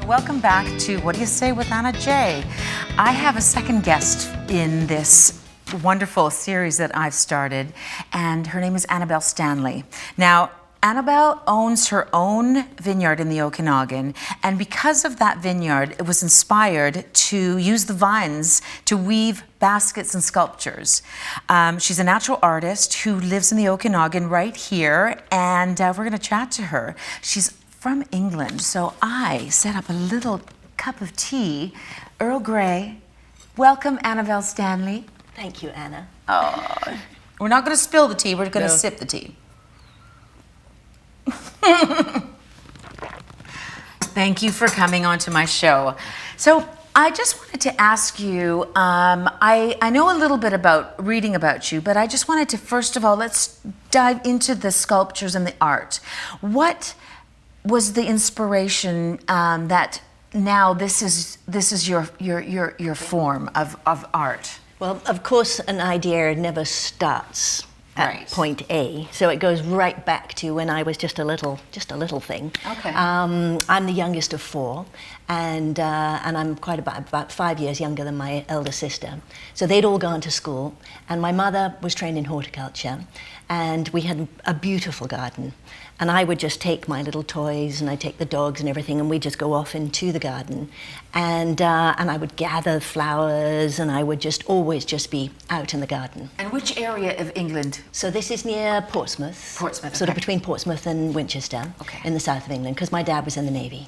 Welcome back to What Do You Say with Anna J. I have a second guest in this wonderful series that I've started, and her name is Annabel Stanley. Now, Annabel owns her own vineyard in the Okanagan, and because of that vineyard, it was inspired to use the vines to weave baskets and sculptures. She's a natural artist who lives in the Okanagan right here, and we're going to chat to her. She's from England, so I set up a little cup of tea, Earl Grey. Welcome, Annabel Stanley. Thank you, Anna. Oh, we're not going to spill the tea, we're going to sip the tea. Thank you for coming onto my show. So I just wanted to ask you, I know a little bit about reading about you, but I just wanted to, first of all, let's dive into the sculptures and the art. What was the inspiration that now this is your form of art? Well, of course, an idea never starts at point A, so it goes right back to when I was just a little thing. Okay. I'm the youngest of four, and I'm quite about 5 years younger than my elder sister. So they'd all gone to school, and my mother was trained in horticulture, and we had a beautiful garden. And I would just take my little toys, and I'd take the dogs and everything, and we'd just go off into the garden. And I would gather flowers, and I would always be out in the garden. And which area of England? So this is near Portsmouth. Portsmouth, Sort of okay. between Portsmouth and Winchester, in the south of England, because my dad was in the Navy.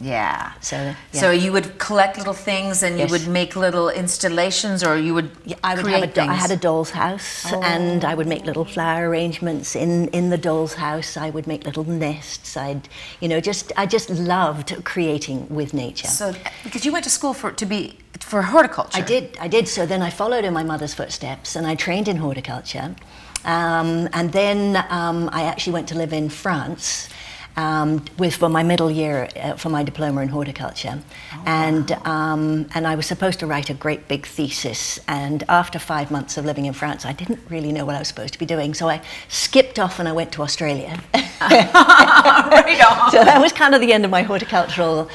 Yeah. So, yeah. So you would collect little things, and you would make little installations, or you would create things? I had a doll's house, and I would make little flower arrangements in the doll's house. I would make little nests. I just loved creating with nature. So, because you went to school for horticulture. I did. So then I followed in my mother's footsteps, and I trained in horticulture. And then I actually went to live in France for my middle year for my diploma in horticulture. And I was supposed to write a great big thesis, and after 5 months of living in France, I didn't really know what I was supposed to be doing, so I skipped off and I went to Australia. Right on. So that was kind of the end of my horticultural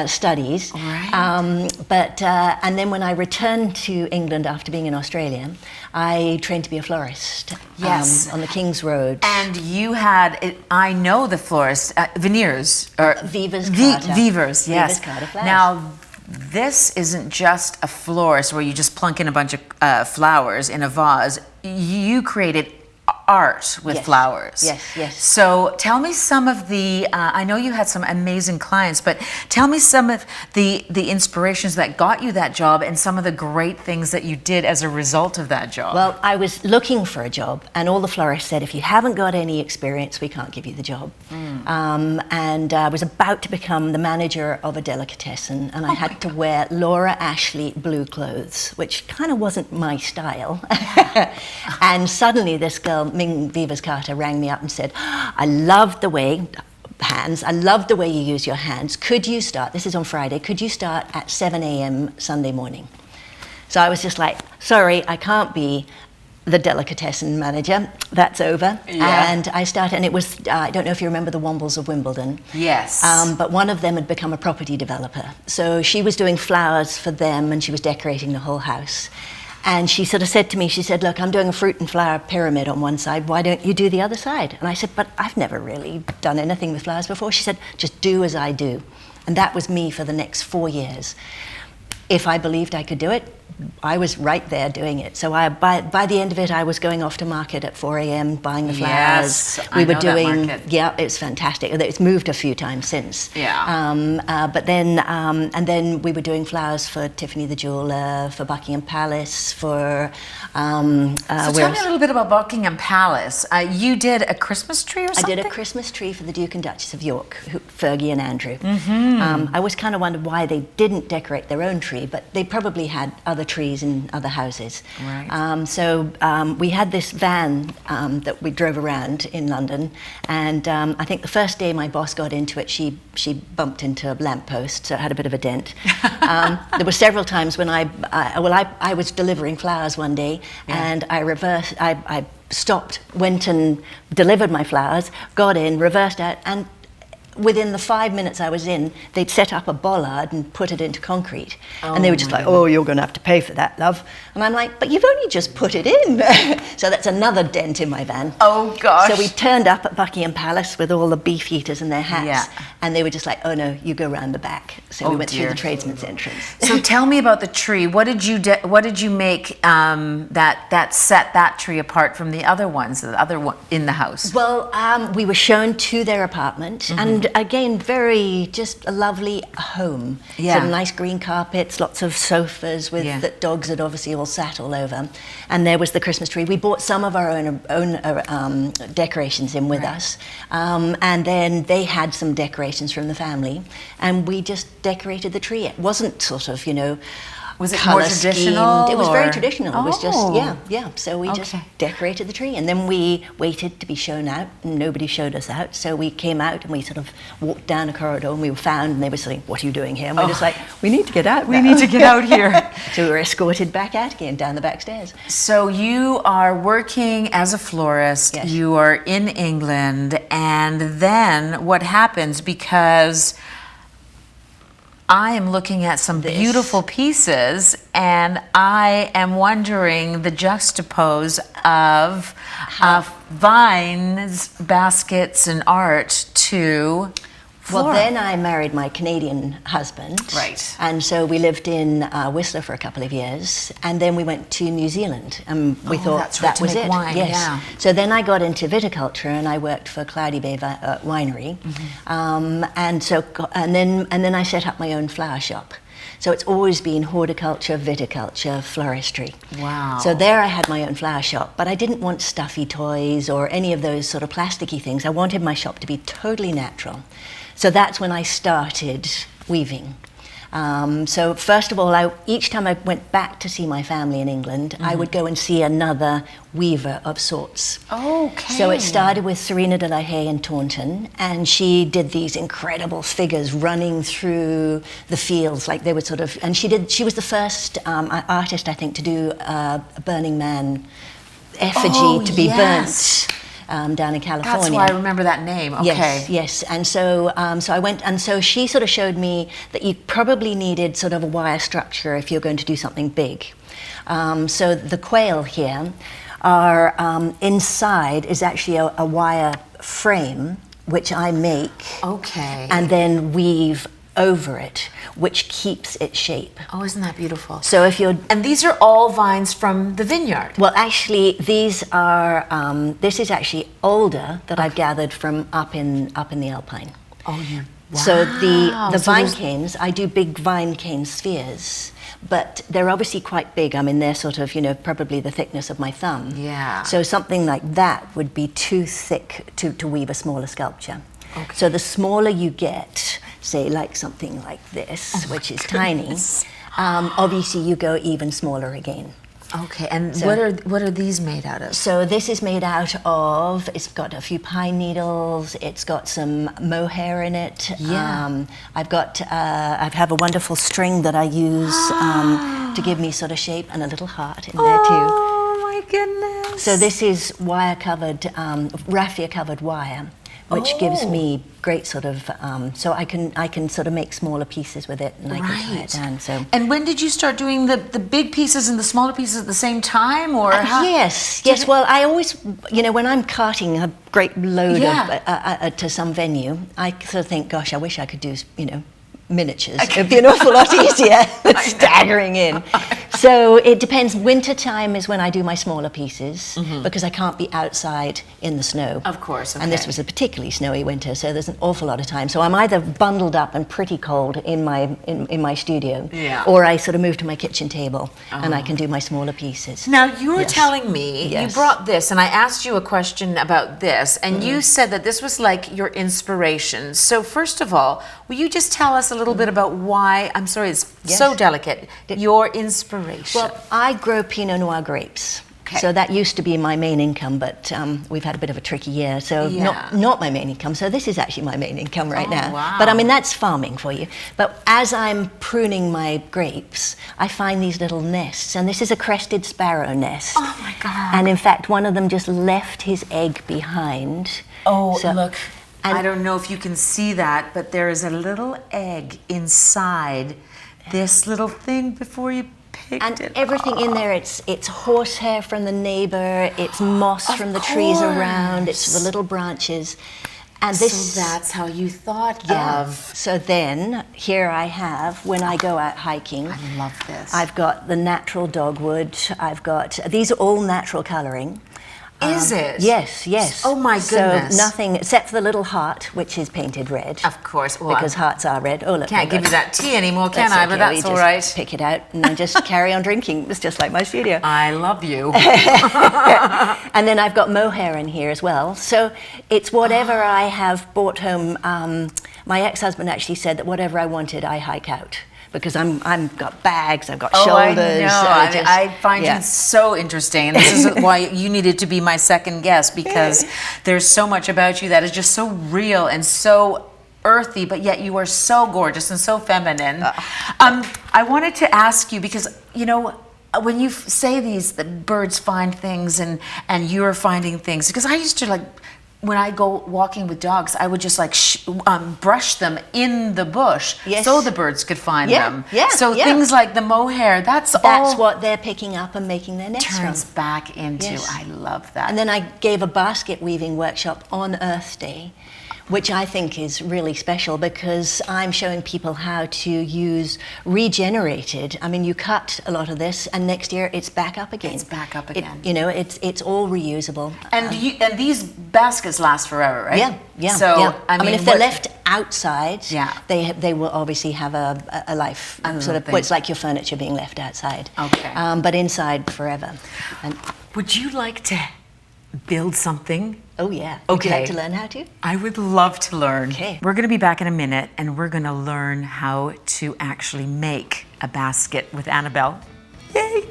studies. Right. And then when I returned to England after being in Australia, I trained to be a florist. Yes. On the King's Road. And you had, I know the florist, veneers. Or Vivas Carter. Vivas, yes. Vivas Carter flowers. Now, this isn't just a florist where you just plunk in a bunch of flowers in a vase. You created art with flowers. Yes. So tell me some of the, I know you had some amazing clients, but tell me some of the inspirations that got you that job and some of the great things that you did as a result of that job. Well, I was looking for a job, and all the florists said, if you haven't got any experience, we can't give you the job. And I was about to become the manager of a delicatessen, and I had to wear Laura Ashley blue clothes, which kind of wasn't my style. And suddenly this girl, Ming Vivas Carter, rang me up and said, I loved the way you use your hands. Could you start, this is on Friday, could you start at 7 a.m. Sunday morning? So I was just like, sorry, I can't be the delicatessen manager. That's over. Yeah. And I started, and it was, I don't know if you remember the Wombles of Wimbledon. Yes. But one of them had become a property developer. So she was doing flowers for them, and she was decorating the whole house. And she sort of said to me, she said, look, I'm doing a fruit and flower pyramid on one side, why don't you do the other side? And I said, but I've never really done anything with flowers before. She said, just do as I do. And that was me for the next 4 years. If I believed I could do it, I was right there doing it. So by the end of it, I was going off to market at 4 a.m. buying the flowers. Yes, we were doing that market. Yeah, it's fantastic. It's moved a few times since. Yeah. But then and then we were doing flowers for Tiffany the jeweler, for Buckingham Palace, for. So tell me a little bit about Buckingham Palace. You did a Christmas tree or something? I did a Christmas tree for the Duke and Duchess of York, Fergie and Andrew. I always kind of wondered why they didn't decorate their own tree, but they probably had other trees in other houses. Right. So we had this van that we drove around in London, and I think the first day my boss got into it, she bumped into a lamppost, so it had a bit of a dent. There were several times when I was delivering flowers one day, and I stopped, went and delivered my flowers, got in, reversed out, and within the 5 minutes I was in, they'd set up a bollard and put it into concrete. Oh, and they were just like, oh, you're going to have to pay for that, love. And I'm like, but you've only just put it in. So that's another dent in my van. Oh, gosh. So we turned up at Buckingham Palace with all the beef eaters in their hats. Yeah. And they were just like, oh, no, you go round the back. So we went through the tradesman's entrance. So tell me about the tree. What did you make that set that tree apart from the other ones, the other one in the house? Well, we were shown to their apartment, and again, very just a lovely home. Yeah. Some nice green carpets, lots of sofas with that dogs had obviously all sat all over, and there was the Christmas tree. We bought some of our own decorations in with us, and then they had some decorations from the family, and we just decorated the tree. It wasn't sort of, was it more traditional? Schemed. It was very traditional. It was just, Oh. yeah. So we just decorated the tree, and then we waited to be shown out, and nobody showed us out. So we came out, and we sort of walked down a corridor, and we were found, and they were saying, what are you doing here? And we're just like, we need to get out We need to get out here. So we were escorted back out again, down the back stairs. So you are working as a florist. Yes. You are in England, and then what happens, because I am looking at some beautiful pieces, and I am wondering the juxtapose of vines, baskets, and art to flora. Well, then I married my Canadian husband. Right. And so we lived in Whistler for a couple of years, and then we went to New Zealand, and we thought that's right, that to was make it. wine, Yes. yeah. So then I got into viticulture, and I worked for Cloudy Bay Winery, and then I set up my own flower shop. So it's always been horticulture, viticulture, floristry. Wow. So there I had my own flower shop, but I didn't want stuffy toys or any of those sort of plasticky things. I wanted my shop to be totally natural. So that's when I started weaving. So first of all, each time I went back to see my family in England, I would go and see another weaver of sorts. Okay. So it started with Serena de la Haye in Taunton, and she did these incredible figures running through the fields, like they were sort of, and she was the first artist, I think, to do a Burning Man effigy to be burnt. Down in California. That's why I remember that name. Okay. Yes. And so, so I went, and so she sort of showed me that you probably needed sort of a wire structure if you're going to do something big. So the quail here are inside is actually a wire frame which I make. Okay. And then weave over it, which keeps its shape. Oh, isn't that beautiful? So if you're And these are all vines from the vineyard. Well, actually, these are. This is actually older that I've gathered from up in the Alpine. Oh, yeah. Wow. So the So vine there's- canes, I do big vine cane spheres, but they're obviously quite big. I mean, they're sort of probably the thickness of my thumb. Yeah. So something like that would be too thick to weave a smaller sculpture. Okay. So the smaller you get, say like something like this, which is tiny, obviously you go even smaller again. Okay, and So- what are these made out of? So this is made out of, it's got a few pine needles, it's got some mohair in it. Yeah. I have a wonderful string that I use to give me sort of shape, and a little heart in there too. Oh my goodness. So this is wire-covered, raffia-covered wire, which gives me great sort of, so I can sort of make smaller pieces with it, and I can tie it down. So. And when did you start doing the big pieces and the smaller pieces at the same time, or how? Yes. Well, I always, when I'm carting a great load to some venue, I sort of think, gosh, I wish I could do, miniatures. It'd be an awful lot easier than staggering in. So it depends. Winter time is when I do my smaller pieces because I can't be outside in the snow. Of course. Okay. And this was a particularly snowy winter, so there's an awful lot of time. So I'm either bundled up and pretty cold in my studio, or I sort of move to my kitchen table and I can do my smaller pieces. Now, you were telling me, Yes. you brought this, and I asked you a question about this, and you said that this was like your inspiration. So first of all, will you just tell us a little bit about why, I'm sorry, it's so delicate, your inspiration? Well, I grow Pinot Noir grapes. Okay. So that used to be my main income, but we've had a bit of a tricky year, so not my main income. So this is actually my main income right now. Wow. But I mean, that's farming for you. But as I'm pruning my grapes, I find these little nests, and this is a crested sparrow nest. Oh my God. And in fact, one of them just left his egg behind. Oh, look. I don't know if you can see that, but there is a little egg inside this little thing before you picked it. And everything in there, it's horsehair from the neighbor, it's moss from the trees around, it's the little branches. And this, so that's how you thought of. So then, here I have, when I go out hiking, I love this. I've got the natural dogwood, these are all natural colouring. Is it? Yes, yes. Oh my goodness. So nothing, except for the little heart, which is painted red. Of course. Well, because hearts are red. Oh, look. Can't give you that tea anymore, can I? Okay, But that's all right. Pick it out and then just carry on drinking. It's just like my studio. I love you. And then I've got mohair in here as well. So it's whatever I have brought home. My ex-husband actually said that whatever I wanted, I hike out. Because I've got bags, I've got shoulders. I know. I find you so interesting. And this is why you needed to be my second guest, because there's so much about you that is just so real and so earthy, but yet you are so gorgeous and so feminine. I wanted to ask you, because, you know, when you say these, the birds find things and you're finding things, because I used to, like, when I go walking with dogs, I would just like brush them in the bush so the birds could find them. So things like the mohair, that's all what they're picking up and making their nests turns from. back into. I love that. And then I gave a basket weaving workshop on Earth Day, which I think is really special because I'm showing people how to use regenerated. I mean, you cut a lot of this, and next year it's back up again. It's back up again. You know, it's all reusable. And and these baskets last forever, right? Yeah. So I mean, if they're left outside, they will obviously have a life. Sort of, it's like your furniture being left outside. Okay. But inside forever. And would you like to build something? Oh yeah. Okay. Would you like to learn how to? I would love to learn. Okay. We're going to be back in a minute, and we're going to learn how to actually make a basket with Annabel. Yay!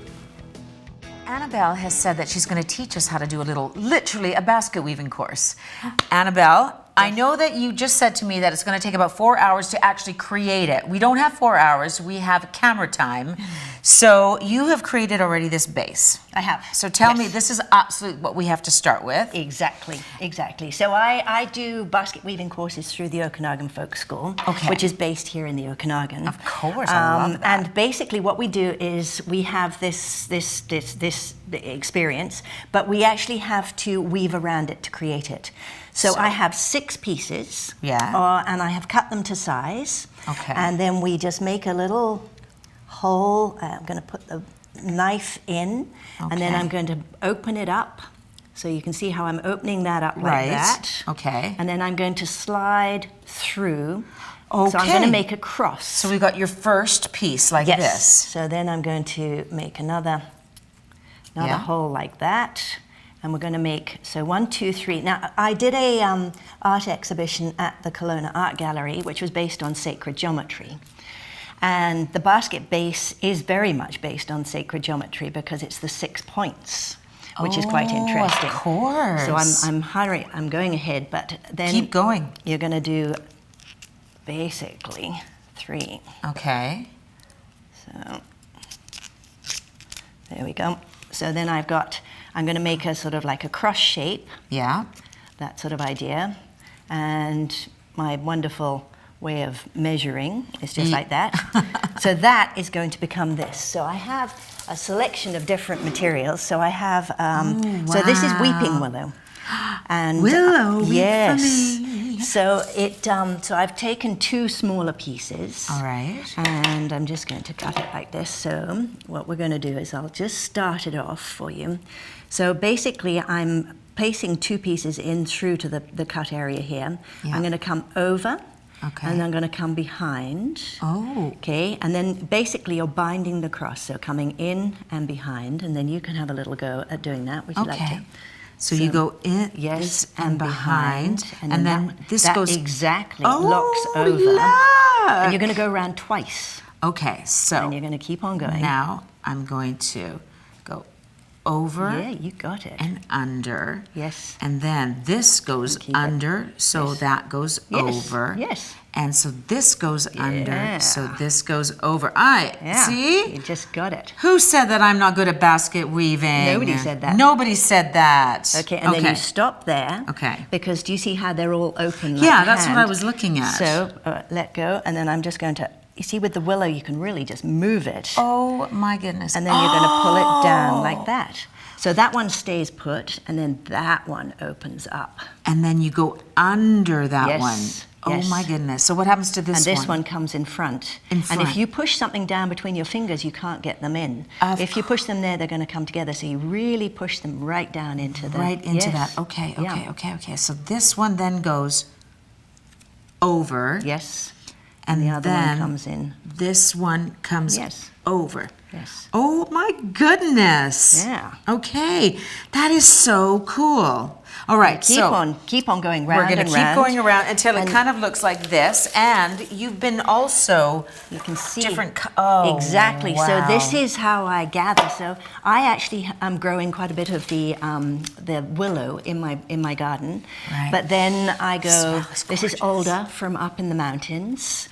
Annabel has said that she's going to teach us how to do literally a basket weaving course. Annabel, I know that you just said to me that it's going to take about 4 hours to actually create it. We don't have 4 hours, we have camera time. So you have created already this base. I have. So tell me, this is absolutely what we have to start with. Exactly. So I do basket weaving courses through the Okanagan Folk School, which is based here in the Okanagan. Of course, I love that. And basically what we do is we have this experience, but we actually have to weave around it to create it. So I have 6 pieces, and I have cut them to size, and then we just make a little hole. I'm going to put the knife in, and then I'm going to open it up, so you can see how I'm opening that up like that. And then I'm going to slide through. So I'm going to make a cross. So we got your first piece like this. So then I'm going to make another hole like that. And we're going to make, so 1, 2, 3. Now, I did a art exhibition at the Kelowna Art Gallery, which was based on sacred geometry. And the basket base is very much based on sacred geometry because it's the 6 points, which is quite interesting. Of course. So I'm going ahead, but then keep going. You're going to do basically 3. Okay. So there we go. So then I'm going to make a sort of like a cross shape. Yeah. That sort of idea. And my wonderful way of measuring is just like that. So that is going to become this. So I have a selection of different materials. So I have, so this is weeping willow. And willow, yes. Weep for me. So so I've taken 2 smaller pieces. All right. And I'm just going to cut it like this. So what we're going to do is I'll just start it off for you. So basically I'm placing 2 pieces in through to the cut area here. I'm going to come over. And I'm going to come behind. Okay, and then basically you're binding the cross, so coming in and behind, and then you can have a little go at doing that. Would you like to? So you go in, yes, and behind, and then this goes exactly locks over, and you're going to go around twice. Okay, so and you're going to keep on going. Now I'm going to go over. Yeah, you got it. And under. Yes. And then this goes under, so that goes over. Yes. And so this goes under, so this goes over. See? You just got it. Who said that I'm not good at basket weaving? Nobody said that. Nobody said that. Okay, and then you stop there. Okay. Because do you see how they're all open? Like Yeah, that's what I was looking at. So let go, and then I'm just going to, you see with the willow, you can really just move it. Oh my goodness. And then you're going to pull it down like that. So that one stays put, and then that one opens up. And then you go under that one. Oh Yes. my goodness. So what happens to this one? And this one comes in front. In front. And if you push something down between your fingers, you can't get them in. If you push them there, they're going to come together. So you really push them right down into the... Right into that. Okay. So this one then goes over. Yes. And the other then one comes in. This one comes over. Yes. Oh my goodness. Yeah. Okay. That is so cool. All right. Keep on going round. We're going to keep going around until it kind of looks like this. And you've been also, you can see different. Exactly. Wow. So this is how I gather. So I actually am growing quite a bit of the willow in my garden. Right. But then I go. This is older from up in the mountains.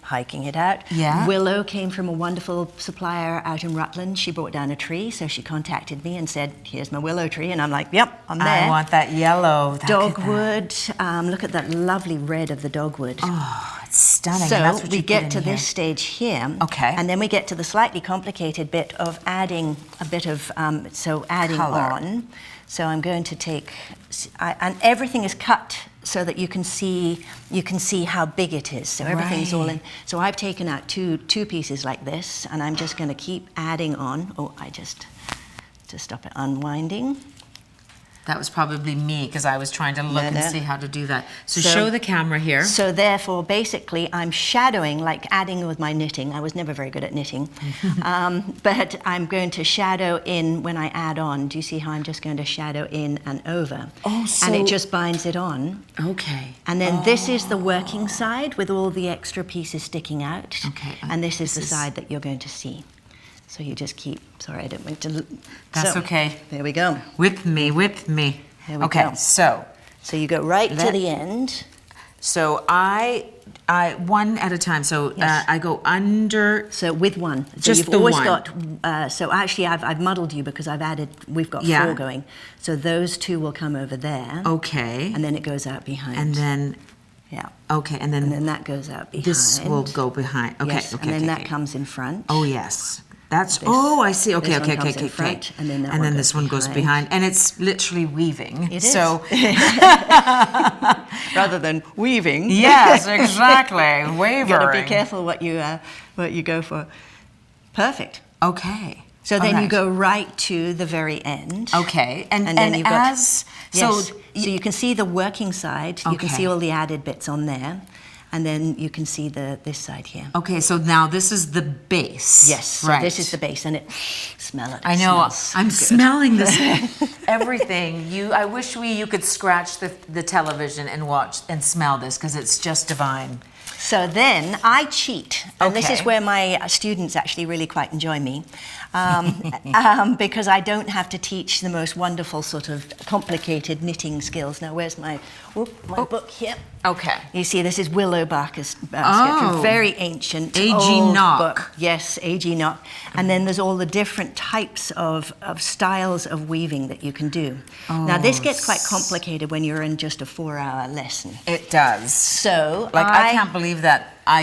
Hiking it out. Yeah. Willow came from a wonderful supplier out in Rutland. She brought down a tree, so she contacted me and said, "Here's my willow tree," and I'm like, "Yep, I'm there." I want that yellow. Dogwood. Look at that lovely red of the dogwood. Oh, it's stunning. So That's what we you get put to in this here. stage here. Okay. And then we get to the slightly complicated bit of adding a bit of adding Colour. on. So I'm going to take, and everything is cut so that you can see how big it is. So everything's all in. So I've taken out two pieces like this, and I'm just going to keep adding on. Oh, to stop it unwinding. That was probably me because I was trying to look and see how to do that. So So- show the camera here. So therefore, basically, I'm shadowing, like adding with my knitting. I was never very good at knitting. But I'm going to shadow in when I add on. Do you see how I'm just going to shadow in and over? Oh, and it so- just binds it on. Okay. And then this is the working side with all the extra pieces sticking out. Okay, And this is the side that you're going to see. So you just keep, sorry, I don't mean to... That's okay. There we go. With me. There we Okay, go. so So you go right to the end. I one at a time. So Yes. I go under. So with one. So Just you've the always one. got, so actually I've muddled you because we've got Yeah. 4 going. So those 2 will come over there. Okay. And then it goes out behind. And then yeah. okay, and And then then that goes out behind. this will go behind. Okay. Yes, Okay. and then okay, that okay. comes in front. Oh yes. That's This- I see. Okay, this one okay, comes in okay. front, and then that one this goes one goes behind. behind, and it's literally weaving. It is. So Rather than weaving. yes, exactly. Wavering. You've got to be careful what you go for. Perfect. Okay. So All then you right. go right to the very end. Okay, and then you've got, as yes. so so you can see the working side. You can Okay. see all the added bits on there, and then you can see this side here. okay, so now this is the base. Yes, so right. this is the base, and smell it. I know. Smells I'm good. smelling this. Everything. I wish you could scratch the television and watch and smell this because it's just divine. So then I cheat, and this is Okay. where my students actually really quite enjoy me, because I don't have to teach the most wonderful sort of complicated knitting skills. Now, where's my book here? Okay. You see, this is Willow Barker's Oh. very ancient A.G. old Knock. book. Yes, A.G. Knock. And then there's all the different types of styles of weaving that you can do. Now, this gets quite complicated when you're in just a 4-hour lesson. It does. So, I can't believe that I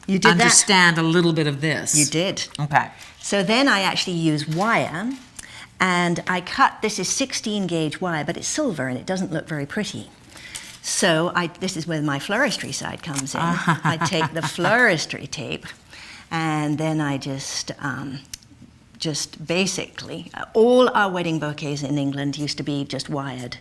You did that? understand a little bit of this. You did. Okay. So then I actually use wire, and I cut, this is 16 gauge wire, but it's silver and it doesn't look very pretty. So this is where my floristry side comes in. I take the floristry tape, and then I just basically, all our wedding bouquets in England used to be just wired.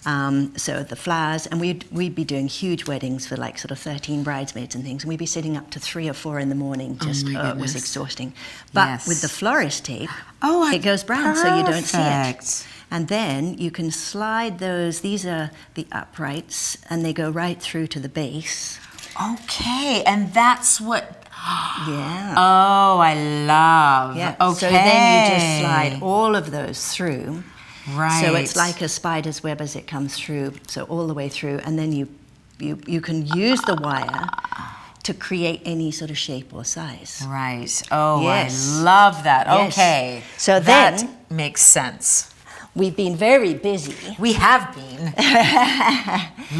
So the flowers, and we'd be doing huge weddings for like sort of 13 bridesmaids and things, and we'd be sitting up to 3 or 4 in the morning. Just my it was goodness. exhausting. But Yes. with the florist tape, Oh, it goes brown, so you don't see it. perfect. And then you can slide those. These are the uprights, and they go right through to the base. Okay, and that's what Yeah. Oh, I love. Yeah. Okay. So then you just slide all of those through. Right. So it's like a spider's web as it comes through, so all the way through, and then you can use the wire to create any sort of shape or size. Right. Oh, Yes. I love that. Yes. Okay. So that then makes sense. we've been very busy. We have been.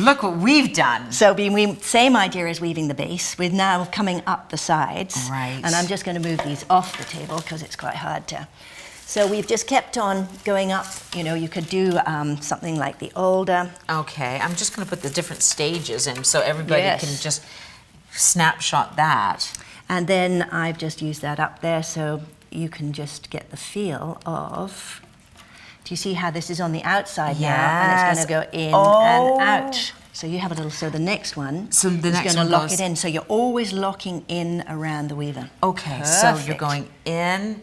Look what we've done. So same idea as weaving the base. We're now coming up the sides. Right. And I'm just going to move these off the table because it's quite hard to. So we've just kept on going up. You know, you could do something like the older. Okay, I'm just going to put the different stages in so everybody Yes. can just snapshot that. And then I've just used that up there so you can just get the feel of. Do you see how this is on the outside now? And it's going to go in and out. So you have a little, so the next one So the is next going one to lock goes- it in. So you're always locking in around the weaver. Okay, so you're Perfect. going in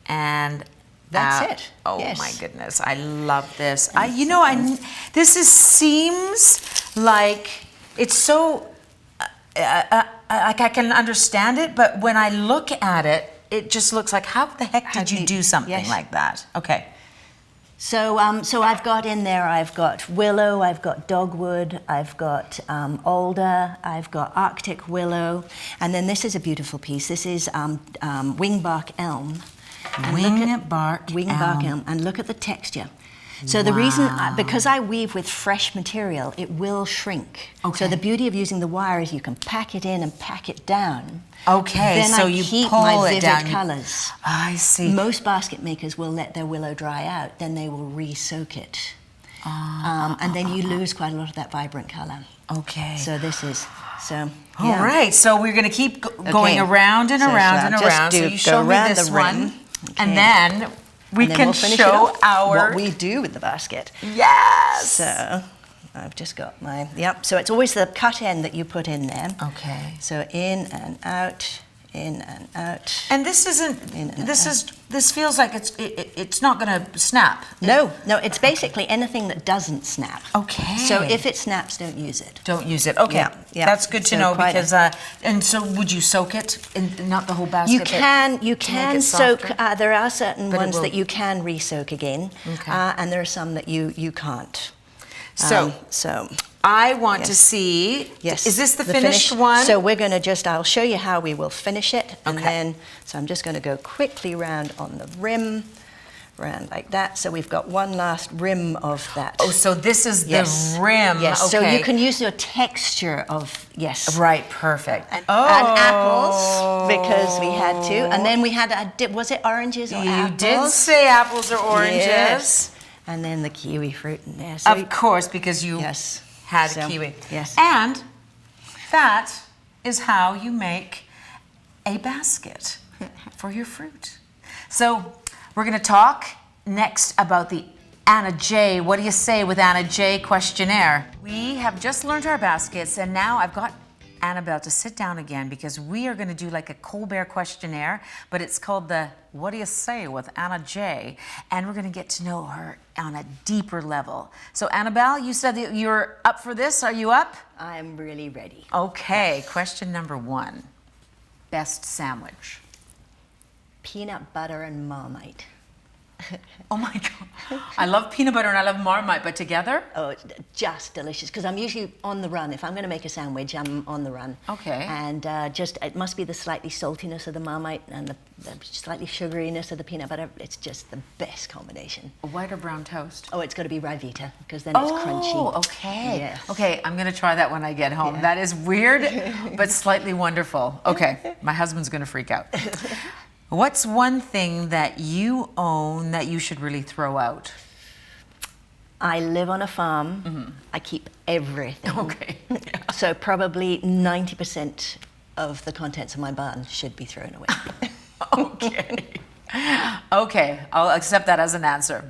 and That's out. it. Oh Yes. my goodness, I love this. Seems like it's so, like I can understand it, but when I look at it, it just looks like, how the heck did you do something yes. like that? Okay. So, so I've got in there, I've got willow, I've got dogwood, I've got alder, I've got Arctic willow, and then this is a beautiful piece. This is wingbark elm. Wingbark elm, and look at the texture. So the reason, because I weave with fresh material, it will shrink. Okay. So the beauty of using the wire is you can pack it in and pack it down. Okay, Then so I you keep pull my it vivid down. colours. I see. Most basket makers will let their willow dry out, then they will re-soak it. And then you lose quite a lot of that vibrant colour. Okay. So this is, so, All yeah. right, so we're going to keep going Okay. around and So around shall and I just around. So do- you go show me around this the rim? one, Okay. and then we And then can we'll finish show it off, our... what we do with the basket. Yes! So I've just got my, yep. So it's always the cut end that you put in there. Okay. So in and out, in and out. And this isn't, In and this feels like it's not going to snap. No, it's basically anything that doesn't snap. Okay. So if it snaps, don't use it. Don't use it. Okay. Yeah. That's good to So know quite because, and so would you soak it, not the whole basket? You but can to make it soak. softer? There are certain But it ones will- that you can re-soak again, Okay. and there are some that you can't. So, So I want to yes. see, yes, is this the finished one? So we're going to I'll show you how we will finish it, and Okay. then so I'm just going to go quickly round on the rim, round like that. So we've got one last rim of that. Oh, so this is yes. the rim. Yes. Okay. So you can use your texture of yes. Right, perfect. And apples because we had to, and then we had was it oranges or You apples? did say apples or oranges. Yes. And then the kiwi fruit in there. So Of course, because you yes. had So, kiwi. yes. And that is how you make a basket for your fruit. So we're going to talk next about the Anna J. What do you say with Anna J. questionnaire? We have just learned our baskets, and now I've got Annabelle to sit down again because we are going to do like a Colbert questionnaire, but it's called the What do you say with Anna J. And we're going to get to know her on a deeper level. So Annabelle, you said that you're up for this. Are you up? I'm really ready. Okay, question number 1. Best sandwich. Peanut butter and Marmite. Oh my God. I love peanut butter and I love Marmite, but together? Oh, it's just delicious because I'm usually on the run. If I'm going to make a sandwich, I'm on the run. Okay. And it must be the slightly saltiness of the Marmite and the slightly sugariness of the peanut butter. It's just the best combination. White or brown toast? Oh, it's got to be Rivita because then it's crunchy. Oh, okay. Yes. Okay, I'm going to try that when I get home. Yeah. That is weird, but slightly wonderful. Okay, my husband's going to freak out. What's one thing that you own that you should really throw out? I live on a farm. Mm-hmm. I keep everything. Okay. Yeah. So probably 90% of the contents of my barn should be thrown away. Okay. Okay, I'll accept that as an answer.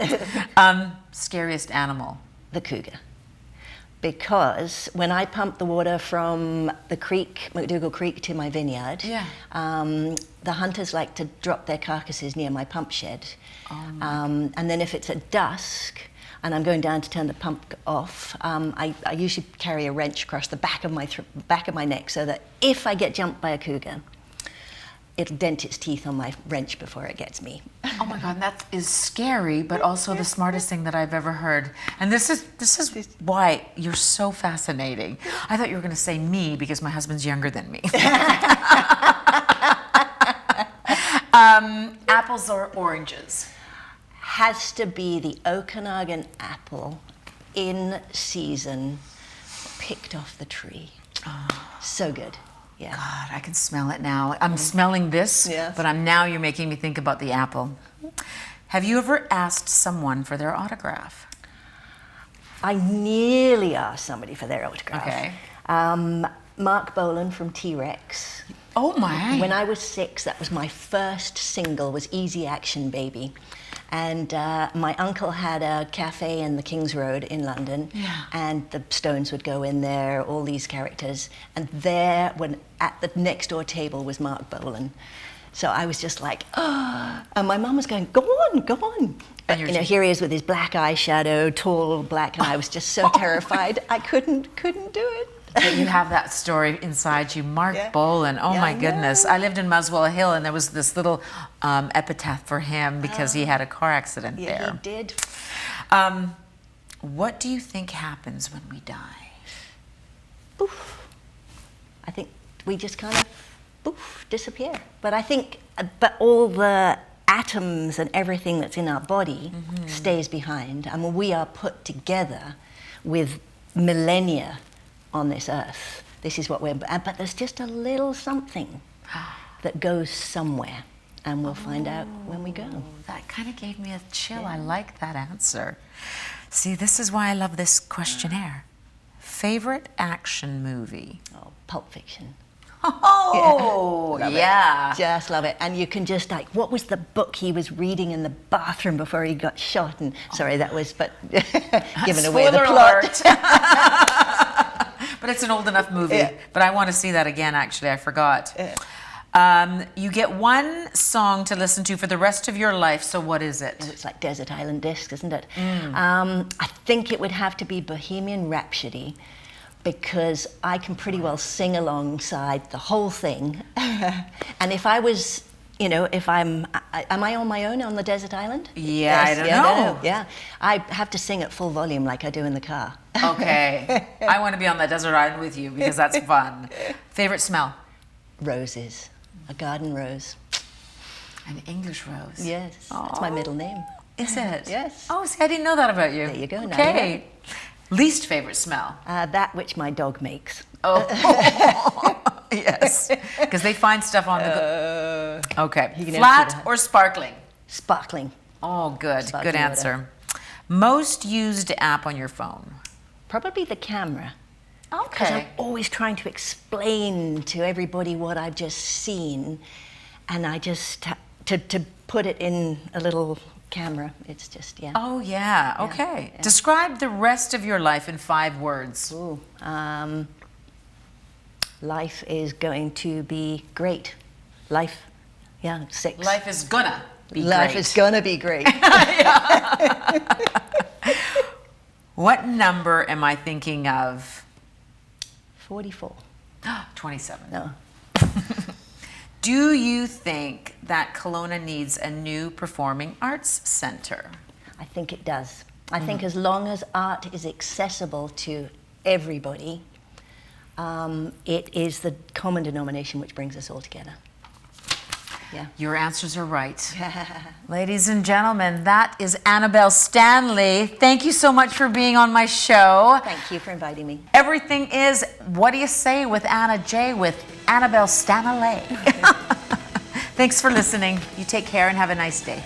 Scariest animal? The cougar. Because when I pump the water from the creek, McDougall Creek, to my vineyard, Yeah. The hunters like to drop their carcasses near my pump shed. Oh And then if it's at dusk and I'm going down to turn the pump off, I usually carry a wrench across the back of my neck so that if I get jumped by a cougar, it'll dent its teeth on my wrench before it gets me. Oh my God, that is scary, but also the smartest thing that I've ever heard. And this is why you're so fascinating. I thought you were going to say me because my husband's younger than me. Apples or oranges? Has to be the Okanagan apple in season, picked off the tree. So good. Yeah. God, I can smell it now. I'm smelling this, Yes. but you're making me think about the apple. Have you ever asked someone for their autograph? I nearly asked somebody for their autograph. Okay. Mark Bolan from T-Rex. Oh my. When I was 6, that was my first single, was Easy Action Baby. And my uncle had a cafe in the King's Road in London, and the Stones would go in there, all these characters, and there, at the next door table was Mark Bolan. So I was just like, oh, and my mum was going, go on, go on. But, here he is with his black eyeshadow, tall, black, and I was just so terrified, I couldn't do it. But you have that story inside you. Mark Bolan, oh my goodness. I lived in Muswell Hill, and there was this little epitaph for him because he had a car accident there. Yeah, he did. What do you think happens when we die? Poof. I think we just kind of, poof, disappear. But I think, all the atoms and everything that's in our body stays behind. I mean, we are put together with millennia on this earth. This is what but there's just a little something that goes somewhere, and we'll find out when we go. That kind of gave me a chill. I like that answer. See, this is why I love this questionnaire. Favorite action movie? Oh, Pulp Fiction. Oh, Love yeah. it. Just love it. And you can just what was the book he was reading in the bathroom before he got shot? And sorry, that was, but giving away the plot. But it's an old enough movie. Yeah. But I want to see that again, actually. I forgot. You get one song to listen to for the rest of your life, so what is it? It's like Desert Island Discs, isn't it? I think it would have to be Bohemian Rhapsody, because I can pretty well sing alongside the whole thing. And if I was, if am I on my own on the desert island? Yeah, yes, I don't know. Yeah, I have to sing at full volume like I do in the car. Okay, I want to be on that desert island with you because that's fun. Favorite smell? Roses, a garden rose. An English rose? Yes, that's my middle name. Is it? Yes. Oh, see, I didn't know that about you. There you go. Okay. Least favorite smell? That which my dog makes. Oh, yes, because they find stuff on the go. Okay, flat or sparkling? Sparkling. Oh, good. Sparkling good answer. Most used app on your phone? Probably the camera. Okay. Because I'm always trying to explain to everybody what I've just seen, and I just to put it in a little camera. It's just Oh yeah. Okay. Yeah. Describe the rest of your life in 5 words. Ooh. Life is going to be great. 6. Life is gonna be Life great. is gonna be great. What number am I thinking of? 44. 27. No. Do you think that Kelowna needs a new performing arts center? I think it does. I think as long as art is accessible to everybody, it is the common denomination which brings us all together. Yeah. Your answers are right. Ladies and gentlemen, that is Annabel Stanley. Thank you so much for being on my show. Thank you for inviting me. Everything is What Do You Say with Anna J with Annabel Stanley. Thanks for listening. You take care and have a nice day.